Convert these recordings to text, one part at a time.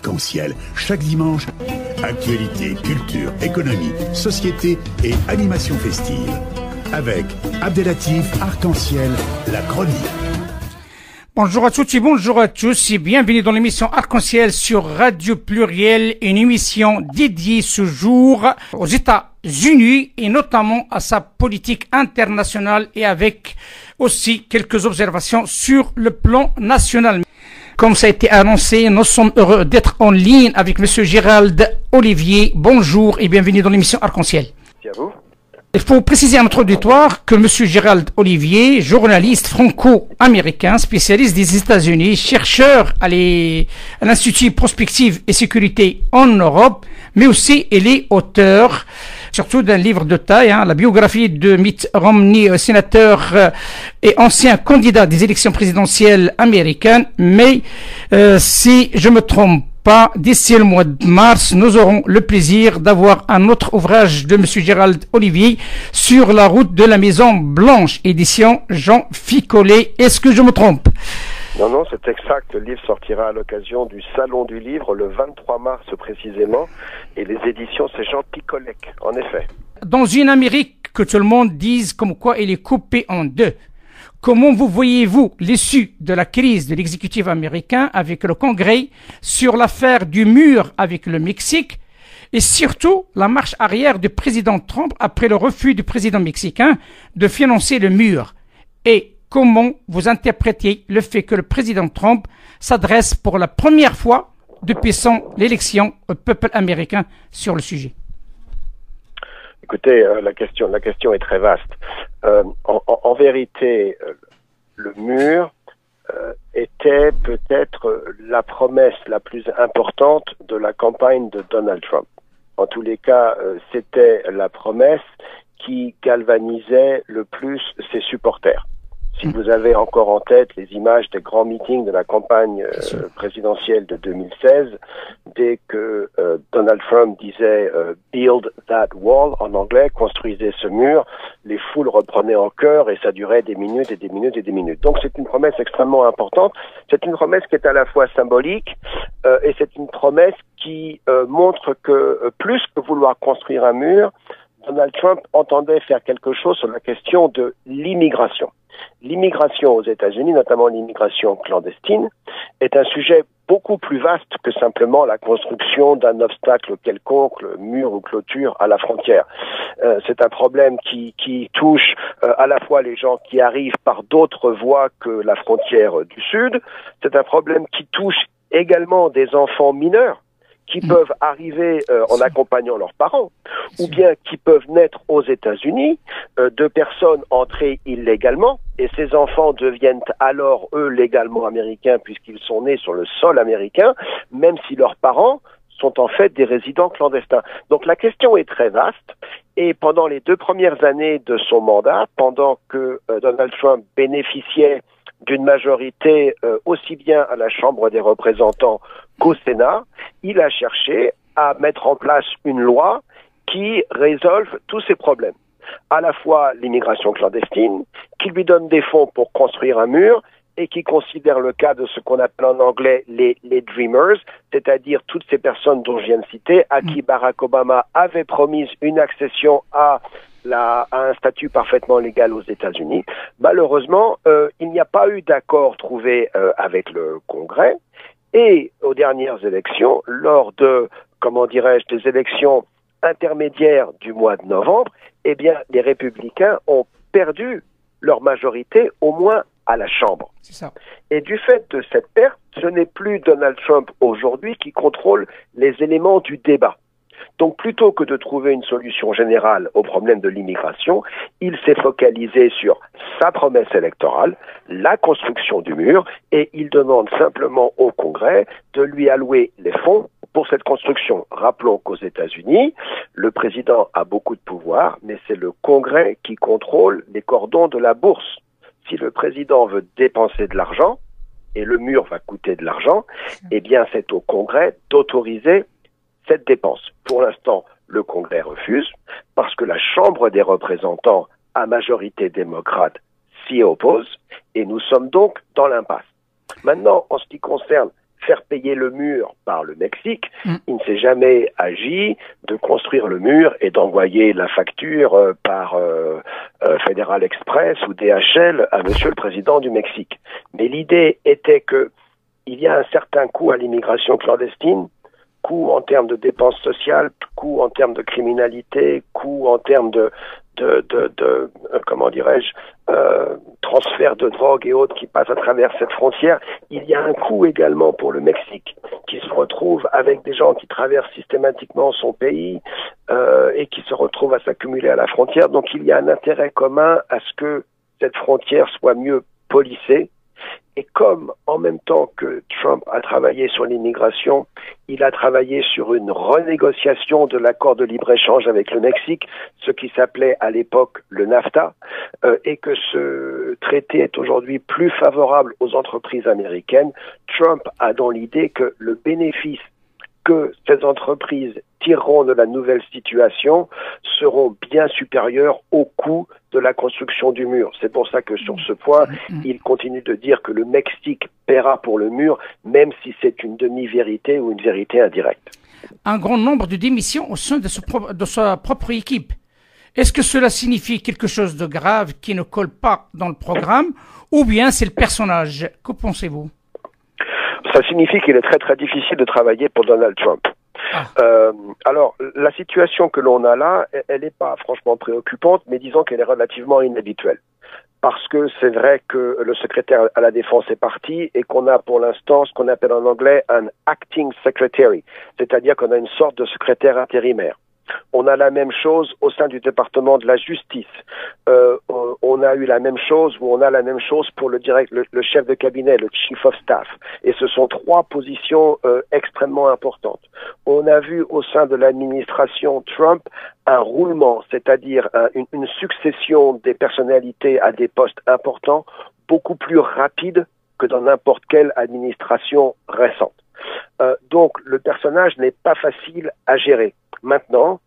Arc-en-Ciel, chaque dimanche. Actualité, culture, économie, société et animation festive. Avec Abdelatif Arc-en-Ciel, la chronique. Bonjour à toutes et bonjour à tous et bienvenue dans l'émission Arc-en-Ciel sur Radio Pluriel, une émission dédiée ce jour aux États-Unis et notamment à sa politique internationale et avec aussi quelques observations sur le plan national. Comme ça a été annoncé, nous sommes heureux d'être en ligne avec Monsieur Gérald Olivier. Bonjour et bienvenue dans l'émission Arc-en-Ciel. Merci à vous. Il faut préciser à notre auditoire que M. Gérald Olivier, journaliste franco-américain, spécialiste des États-Unis, chercheur à l'Institut Prospective et Sécurité en Europe, mais aussi il est auteur, surtout d'un livre de taille, la biographie de Mitt Romney, sénateur et ancien candidat des élections présidentielles américaines. Mais si je me trompe pas, d'ici le mois de mars, nous aurons le plaisir d'avoir un autre ouvrage de M. Gérald Olivier sur la route de la Maison Blanche, édition Jean Ficolet. Est-ce que je me trompe? Non, c'est exact. Le livre sortira à l'occasion du Salon du Livre, le 23 mars précisément, et les éditions, c'est Jean Picolec, en effet. Dans une Amérique que tout le monde dise comme quoi elle est coupée en deux, comment vous voyez-vous l'issue de la crise de l'exécutif américain avec le Congrès sur l'affaire du mur avec le Mexique et surtout la marche arrière du président Trump après le refus du président mexicain de financer le mur? Et comment vous interprétez le fait que le président Trump s'adresse pour la première fois depuis son élection au peuple américain sur le sujet? Écoutez, la question est très vaste. En vérité, le mur était peut-être la promesse la plus importante de la campagne de Donald Trump. En tous les cas, c'était la promesse qui galvanisait le plus ses supporters. Si vous avez encore en tête les images des grands meetings de la campagne présidentielle de 2016, dès que Donald Trump disait « build that wall » en anglais, construisez ce mur, les foules reprenaient en chœur et ça durait des minutes et des minutes et des minutes. Donc c'est une promesse extrêmement importante, c'est une promesse qui est à la fois symbolique et c'est une promesse qui montre que plus que vouloir construire un mur, Donald Trump entendait faire quelque chose sur la question de l'immigration. L'immigration aux États-Unis, notamment l'immigration clandestine, est un sujet beaucoup plus vaste que simplement la construction d'un obstacle quelconque, mur ou clôture à la frontière. C'est un problème qui touche à la fois les gens qui arrivent par d'autres voies que la frontière du Sud. C'est un problème qui touche également des enfants mineurs qui peuvent arriver en accompagnant leurs parents, ou bien qui peuvent naître aux États-Unis de personnes entrées illégalement, et ces enfants deviennent alors, eux, légalement américains, puisqu'ils sont nés sur le sol américain, même si leurs parents sont en fait des résidents clandestins. Donc la question est très vaste, et pendant les 2 premières années de son mandat, pendant que Donald Trump bénéficiait d'une majorité aussi bien à la Chambre des représentants qu'au Sénat, il a cherché à mettre en place une loi qui résolve tous ces problèmes. À la fois l'immigration clandestine, qui lui donne des fonds pour construire un mur, et qui considère le cas de ce qu'on appelle en anglais les Dreamers, c'est-à-dire toutes ces personnes dont je viens de citer, à qui Barack Obama avait promis une accession à un statut parfaitement légal aux États-Unis. Malheureusement, il n'y a pas eu d'accord trouvé avec le Congrès, et aux dernières élections, lors de, des élections intermédiaires du mois de novembre, eh bien, les républicains ont perdu leur majorité, au moins à la Chambre. C'est ça. Et du fait de cette perte, ce n'est plus Donald Trump aujourd'hui qui contrôle les éléments du débat. Donc plutôt que de trouver une solution générale au problème de l'immigration, il s'est focalisé sur sa promesse électorale, la construction du mur, et il demande simplement au Congrès de lui allouer les fonds pour cette construction. Rappelons qu'aux États-Unis, le président a beaucoup de pouvoir, mais c'est le Congrès qui contrôle les cordons de la bourse. Si le président veut dépenser de l'argent, et le mur va coûter de l'argent, eh bien c'est au Congrès d'autoriser cette dépense. Pour l'instant, le Congrès refuse, parce que la Chambre des représentants, à majorité démocrate, s'y oppose, et nous sommes donc dans l'impasse. Maintenant, en ce qui concerne faire payer le mur par le Mexique. Il ne s'est jamais agi de construire le mur et d'envoyer la facture par Federal Express ou DHL à Monsieur le Président du Mexique. Mais l'idée était que il y a un certain coût à l'immigration clandestine, coût en termes de dépenses sociales, coût en termes de criminalité, coût en termes de comment dirais-je, transfert de drogue et autres qui passent à travers cette frontière. Il y a un coût également pour le Mexique qui se retrouve avec des gens qui traversent systématiquement son pays et qui se retrouvent à s'accumuler à la frontière. Donc il y a un intérêt commun à ce que cette frontière soit mieux policée. Et comme en même temps que Trump a travaillé sur l'immigration, il a travaillé sur une renégociation de l'accord de libre-échange avec le Mexique, ce qui s'appelait à l'époque le NAFTA, et que ce traité est aujourd'hui plus favorable aux entreprises américaines, Trump a dans l'idée que le bénéfice que ces entreprises tireront de la nouvelle situation seront bien supérieurs au coût de la construction du mur. C'est pour ça que sur ce point, il continue de dire que le Mexique paiera pour le mur, même si c'est une demi-vérité ou une vérité indirecte. Un grand nombre de démissions au sein de sa propre équipe. Est-ce que cela signifie quelque chose de grave qui ne colle pas dans le programme, ou bien c'est le personnage? Que pensez-vous? Ça signifie qu'il est très très difficile de travailler pour Donald Trump. Alors, la situation que l'on a là, elle n'est pas franchement préoccupante, mais disons qu'elle est relativement inhabituelle. Parce que c'est vrai que le secrétaire à la défense est parti et qu'on a pour l'instant ce qu'on appelle en anglais un acting secretary, c'est-à-dire qu'on a une sorte de secrétaire intérimaire. On a la même chose au sein du département de la justice. On a eu la même chose, ou on a la même chose pour le chef de cabinet, le chief of staff. Et ce sont trois positions extrêmement importantes. On a vu au sein de l'administration Trump un roulement, c'est-à-dire une succession des personnalités à des postes importants, beaucoup plus rapide que dans n'importe quelle administration récente. Donc le personnage n'est pas facile à gérer. Maintenant,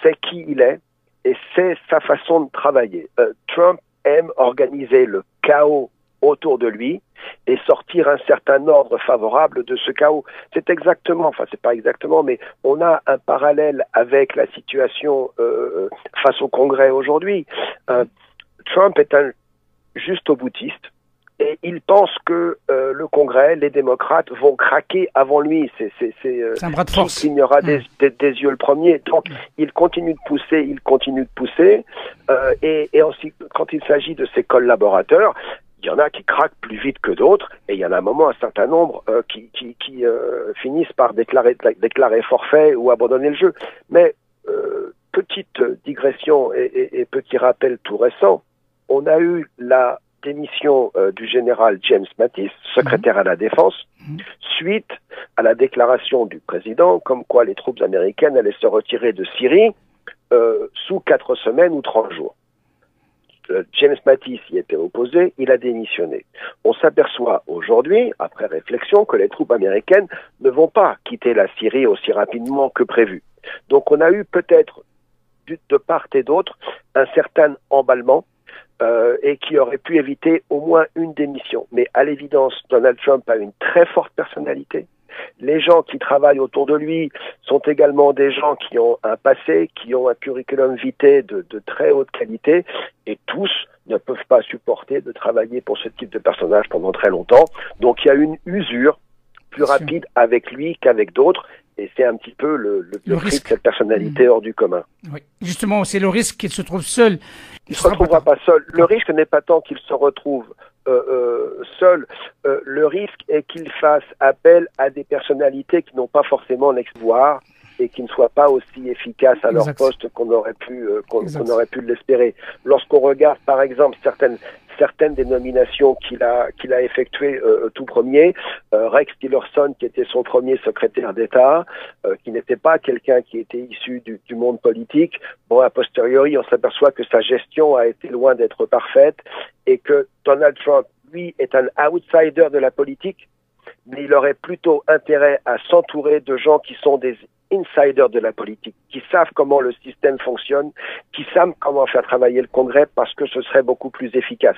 c'est qui il est et c'est sa façon de travailler. Trump aime organiser le chaos autour de lui et sortir un certain ordre favorable de ce chaos. C'est exactement, enfin c'est pas exactement, mais on a un parallèle avec la situation face au Congrès aujourd'hui. Trump est un juste-au-boutiste. Et il pense que le Congrès, les démocrates, vont craquer avant lui. C'est un bras de force. Il y aura des yeux le premier. Donc, il continue de pousser, et ensuite, quand il s'agit de ses collaborateurs, il y en a qui craquent plus vite que d'autres, et il y en a un certain nombre qui finissent par déclarer forfait ou abandonner le jeu. Mais, petite digression et petit rappel tout récent, on a eu la démission du général James Mattis, secrétaire à la Défense, suite à la déclaration du président comme quoi les troupes américaines allaient se retirer de Syrie sous 4 semaines ou 30 jours. James Mattis y était opposé, il a démissionné. On s'aperçoit aujourd'hui, après réflexion, que les troupes américaines ne vont pas quitter la Syrie aussi rapidement que prévu. Donc on a eu peut-être, de part et d'autre, un certain emballement et qui aurait pu éviter au moins une démission. Mais à l'évidence, Donald Trump a une très forte personnalité. Les gens qui travaillent autour de lui sont également des gens qui ont un passé, qui ont un curriculum vitae de très haute qualité, et tous ne peuvent pas supporter de travailler pour ce type de personnage pendant très longtemps. Donc il y a une usure plus rapide avec lui qu'avec d'autres, et c'est un petit peu le prix de cette personnalité hors du commun. Oui. Justement, c'est le risque qu'il se trouve seul. Il ne se retrouvera pas seul. Le risque n'est pas tant qu'il se retrouve seul. Le risque est qu'il fasse appel à des personnalités qui n'ont pas forcément l'exploit et qui ne soient pas aussi efficaces à leur poste qu'on aurait pu l'espérer. Lorsqu'on regarde, par exemple, certaines des nominations qu'il a effectuées tout premier, Rex Tillerson, qui était son premier secrétaire d'État, qui n'était pas quelqu'un qui était issu du monde politique. Bon, a posteriori, on s'aperçoit que sa gestion a été loin d'être parfaite et que Donald Trump, lui, est un outsider de la politique, mais il aurait plutôt intérêt à s'entourer de gens qui sont des insiders de la politique, qui savent comment le système fonctionne, qui savent comment faire travailler le Congrès, parce que ce serait beaucoup plus efficace.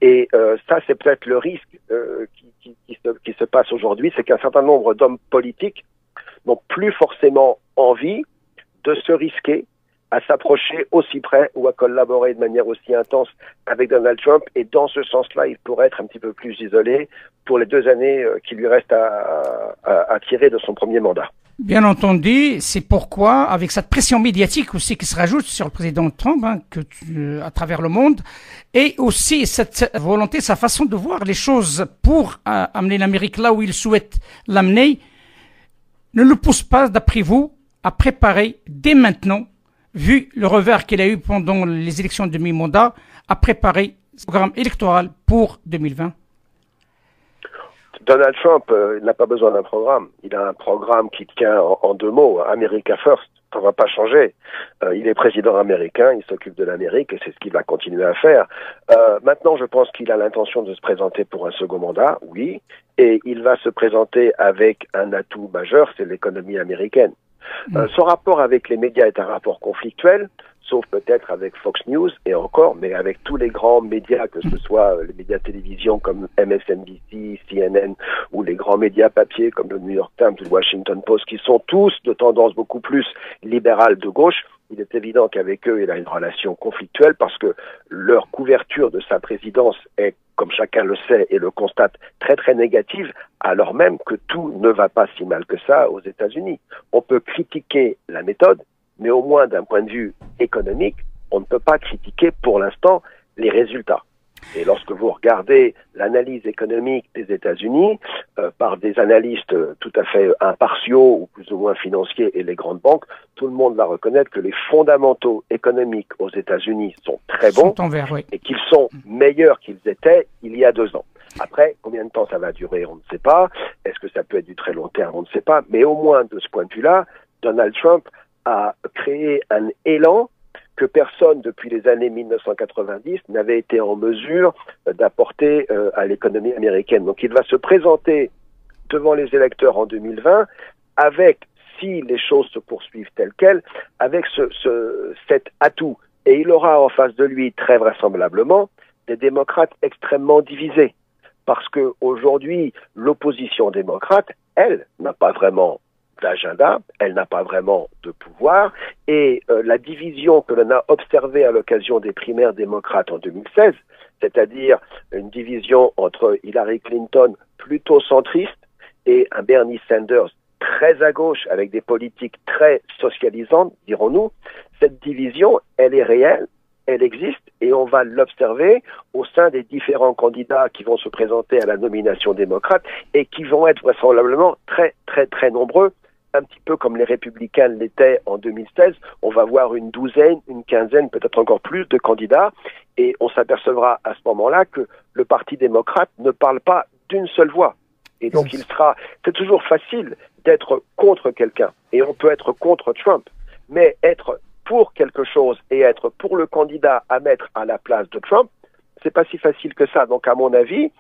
Et ça, c'est peut-être le risque qui qui se passe aujourd'hui, c'est qu'un certain nombre d'hommes politiques n'ont plus forcément envie de se risquer à s'approcher aussi près ou à collaborer de manière aussi intense avec Donald Trump. Et dans ce sens-là, il pourrait être un petit peu plus isolé pour les 2 années qui lui restent à tirer de son premier mandat. Bien entendu, c'est pourquoi, avec cette pression médiatique aussi qui se rajoute sur le président Trump, à travers le monde, et aussi cette volonté, sa façon de voir les choses pour amener l'Amérique là où il souhaite l'amener, ne le pousse pas, d'après vous, à préparer dès maintenant, vu le revers qu'il a eu pendant les élections de mi-mandat, à préparer ce programme électoral pour 2020? Donald Trump n'a pas besoin d'un programme. Il a un programme qui tient en 2 mots, America First. Ça ne va pas changer. Il est président américain, il s'occupe de l'Amérique et c'est ce qu'il va continuer à faire. Maintenant, je pense qu'il a l'intention de se présenter pour un second mandat, oui, et il va se présenter avec un atout majeur, c'est l'économie américaine. Son rapport avec les médias est un rapport conflictuel, sauf peut-être avec Fox News et encore, mais avec tous les grands médias, que ce soit les médias télévision comme MSNBC, CNN, ou les grands médias papier comme le New York Times ou le Washington Post, qui sont tous de tendance beaucoup plus libérale de gauche. Il est évident qu'avec eux, il a une relation conflictuelle parce que leur couverture de sa présidence est, comme chacun le sait et le constate, très très négative, alors même que tout ne va pas si mal que ça aux États-Unis. On peut critiquer la méthode, mais au moins d'un point de vue économique, on ne peut pas critiquer pour l'instant les résultats. Et lorsque vous regardez l'analyse économique des États-Unis par des analystes tout à fait impartiaux ou plus ou moins financiers et les grandes banques, tout le monde va reconnaître que les fondamentaux économiques aux États-Unis sont très bons et qu'ils sont meilleurs qu'ils étaient il y a 2 ans. Après, combien de temps ça va durer, on ne sait pas. Est-ce que ça peut être du très long terme, on ne sait pas. Mais au moins, de ce point de vue-là, Donald Trump a créé un élan que personne depuis les années 1990 n'avait été en mesure d'apporter à l'économie américaine. Donc il va se présenter devant les électeurs en 2020 avec, si les choses se poursuivent telles quelles, avec cet atout. Et il aura en face de lui, très vraisemblablement, des démocrates extrêmement divisés. Parce que aujourd'hui, l'opposition démocrate, elle, n'a pas vraiment d'agenda, elle n'a pas vraiment de pouvoir, et la division que l'on a observée à l'occasion des primaires démocrates en 2016, c'est-à-dire une division entre Hillary Clinton plutôt centriste et un Bernie Sanders très à gauche avec des politiques très socialisantes, dirons-nous, cette division, elle est réelle, elle existe et on va l'observer au sein des différents candidats qui vont se présenter à la nomination démocrate et qui vont être vraisemblablement très très très nombreux, un petit peu comme les républicains l'étaient en 2016. On va voir une douzaine, une quinzaine, peut-être encore plus de candidats et on s'apercevra à ce moment-là que le Parti démocrate ne parle pas d'une seule voix. Et donc c'est toujours facile d'être contre quelqu'un et on peut être contre Trump, mais être pour quelque chose et être pour le candidat à mettre à la place de Trump, c'est pas si facile que ça. Donc, à mon avis,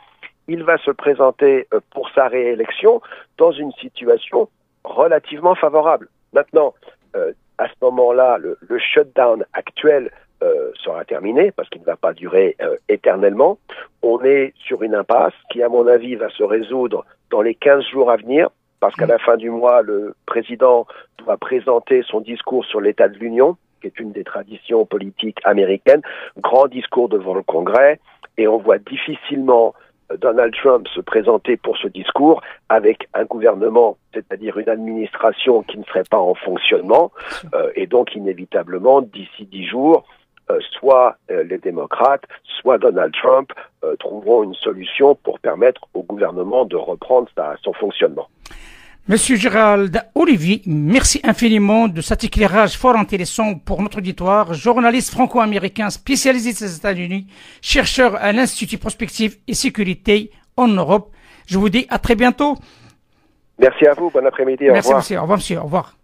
il va se présenter pour sa réélection dans une situation relativement favorable. Maintenant, à ce moment-là, le shutdown actuel sera terminé parce qu'il ne va pas durer éternellement. On est sur une impasse qui, à mon avis, va se résoudre dans les 15 jours à venir. Parce qu'à la fin du mois, le président doit présenter son discours sur l'état de l'Union, qui est une des traditions politiques américaines, grand discours devant le Congrès, et on voit difficilement Donald Trump se présenter pour ce discours avec un gouvernement, c'est-à-dire une administration qui ne serait pas en fonctionnement, et donc inévitablement, d'ici 10 jours, soit les démocrates, soit Donald Trump trouveront une solution pour permettre au gouvernement de reprendre son fonctionnement. Monsieur Gérald Olivier, merci infiniment de cet éclairage fort intéressant pour notre auditoire, journaliste franco-américain spécialisé des États-Unis, chercheur à l'Institut Prospective et Sécurité en Europe. Je vous dis à très bientôt. Merci à vous, bon après-midi, au revoir. Merci monsieur, au revoir monsieur, au revoir.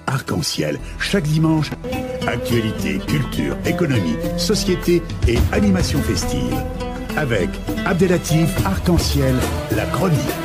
Arc-en-ciel, chaque dimanche, actualité, culture, économie, société et animation festive. Avec Abdelatif Arc-en-ciel, la chronique.